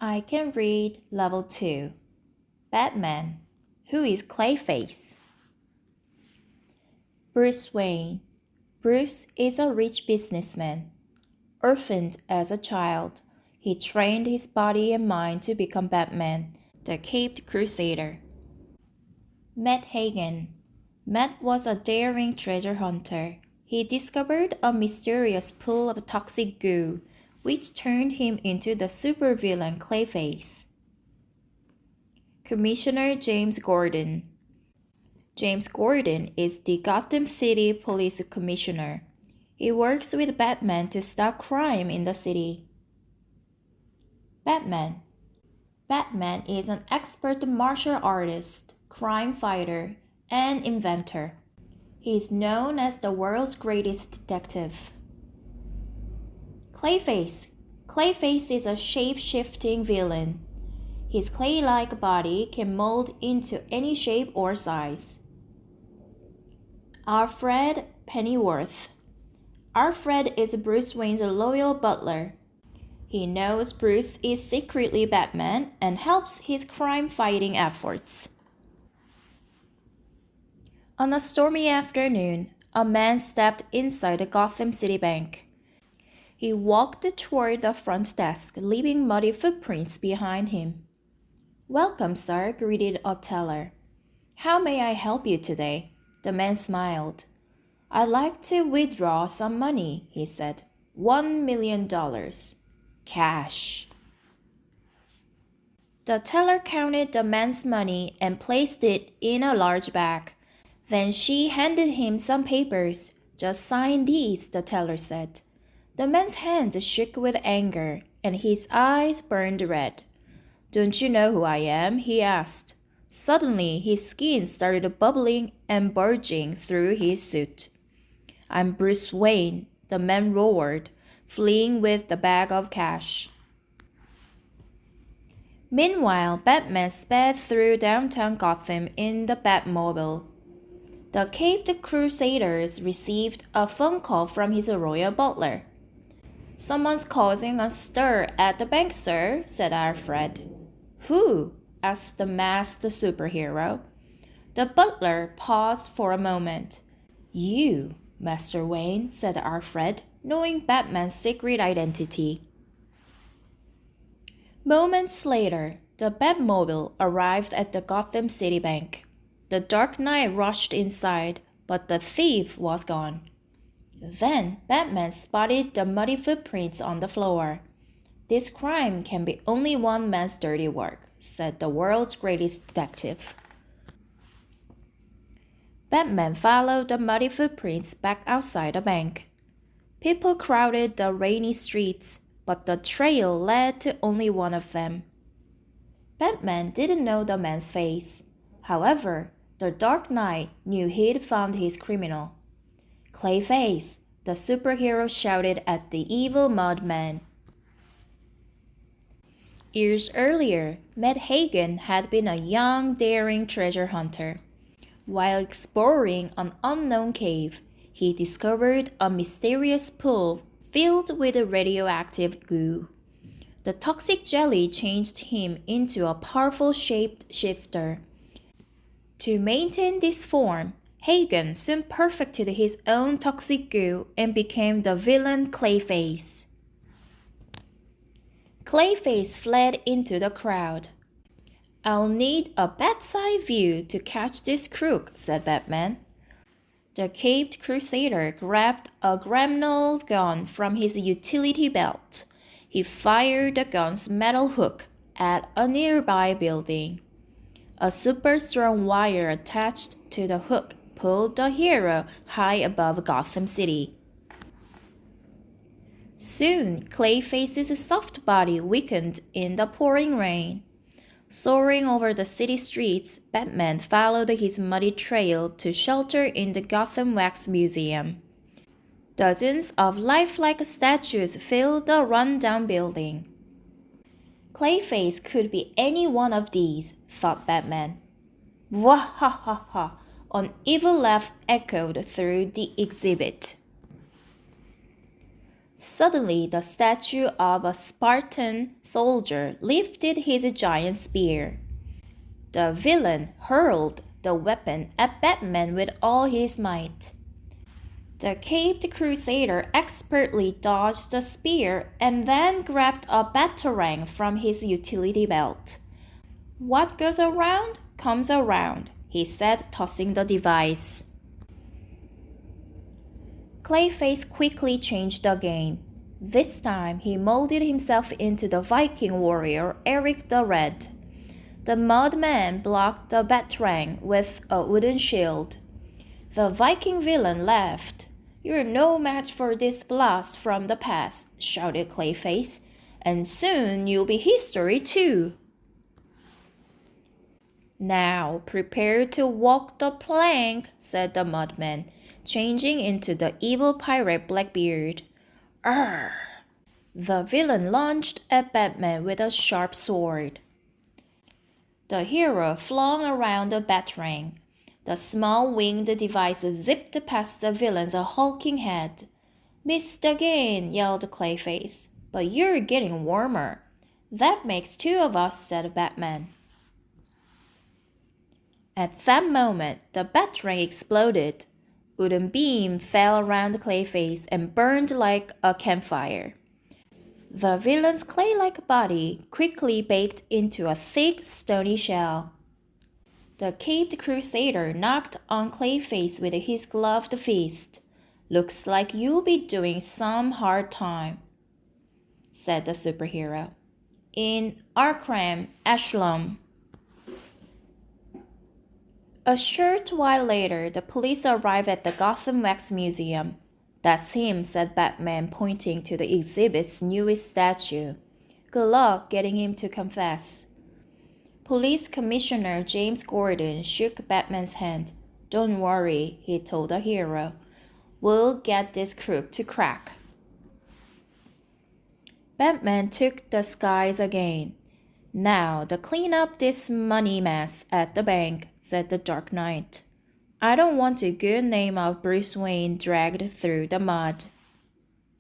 I can read Level 2. Batman. Who is Clayface? Bruce Wayne. Bruce is a rich businessman. Orphaned as a child, he trained his body and mind to become Batman, the Caped Crusader. Matt Hagen. Matt was a daring treasure hunter. He discovered a mysterious pool of toxic goo, which turned him into the supervillain Clayface. Commissioner James Gordon. James Gordon is the Gotham City Police Commissioner. He works with Batman to stop crime in the city. Batman. Batman is an expert martial artist, crime fighter, and inventor. He is known as the world's greatest detective. Clayface. Clayface is a shape-shifting villain. His clay-like body can mold into any shape or size. Alfred Pennyworth. Alfred is Bruce Wayne's loyal butler. He knows Bruce is secretly Batman and helps his crime-fighting efforts. On a stormy afternoon, a man stepped inside the Gotham City Bank. He walked toward the front desk, leaving muddy footprints behind him. "Welcome, sir," greeted a teller. "How may I help you today?" The man smiled. "I'd like to withdraw some money," he said. $1 million. Cash. The teller counted the man's money and placed it in a large bag. Then she handed him some papers. "Just sign these," the teller said. The man's hands shook with anger, and his eyes burned red. "Don't you know who I am?" he asked. Suddenly, his skin started bubbling and bulging through his suit. "I'm Bruce Wayne," the man roared, fleeing with the bag of cash. Meanwhile, Batman sped through downtown Gotham in the Batmobile. The Caped Crusaders received a phone call from his royal butler. "Someone's causing a stir at the bank, sir," said Alfred. "Who?" asked the masked superhero. The butler paused for a moment. "You, Master Wayne," said Alfred, knowing Batman's secret identity. Moments later, the Batmobile arrived at the Gotham City Bank. The Dark Knight rushed inside, but the thief was gone. Then Batman spotted the muddy footprints on the floor. "This crime can be only one man's dirty work," said the world's greatest detective. Batman followed the muddy footprints back outside the bank. People crowded the rainy streets, but the trail led to only one of them. Batman didn't know the man's face. However, the Dark Knight knew he'd found his criminal. "Clayface," the superhero shouted at the evil mudman. Years earlier, Matt Hagen had been a young, daring treasure hunter. While exploring an unknown cave, he discovered a mysterious pool filled with radioactive goo. The toxic jelly changed him into a powerful shapeshifter. To maintain this form, Hagen soon perfected his own toxic goo and became the villain Clayface. Clayface fled into the crowd. "I'll need a bat's-eye view to catch this crook," said Batman. The Caped Crusader grabbed a grapnel gun from his utility belt. He fired the gun's metal hook at a nearby building. A super-strong wire attached to the hook pulled the hero high above Gotham City. Soon, Clayface's soft body weakened in the pouring rain. Soaring over the city streets, Batman followed his muddy trail to shelter in the Gotham Wax Museum. Dozens of lifelike statues filled the run-down building. Clayface could be any one of these, thought Batman. Wahahaha! An evil laugh echoed through the exhibit. Suddenly, the statue of a Spartan soldier lifted his giant spear. The villain hurled the weapon at Batman with all his might. The caped crusader expertly dodged the spear and then grabbed a batarang from his utility belt. "What goes around, comes around," he said, tossing the device. Clayface quickly changed the game. This time, he molded himself into the Viking warrior Eric the Red. The Mudman blocked the batarang with a wooden shield. The Viking villain laughed. "You're no match for this blast from the past," shouted Clayface, "and soon you'll be history too." "Now prepare to walk the plank," said the Mudman, changing into the evil pirate Blackbeard. "Arr!" The villain lunged at Batman with a sharp sword. The hero flung around the batarang. The small winged device zipped past the villain's hulking head. "Missed again," yelled Clayface. "But you're getting warmer." "That makes two of us," said Batman. At that moment, the batarang exploded. Wooden beam fell around Clayface and burned like a campfire. The villain's clay-like body quickly baked into a thick, stony shell. The caped crusader knocked on Clayface with his gloved fist. "Looks like you'll be doing some hard time," said the superhero. "In Arkham Asylum." A short while later, the police arrived at the Gotham Wax Museum. "That's him," said Batman, pointing to the exhibit's newest statue. "Good luck getting him to confess." Police Commissioner James Gordon shook Batman's hand. "Don't worry," he told the hero. "We'll get this crook to crack." Batman took the skies again. "Now to clean up this money mess at the bank," said the Dark Knight. "I don't want the good name of Bruce Wayne dragged through the mud."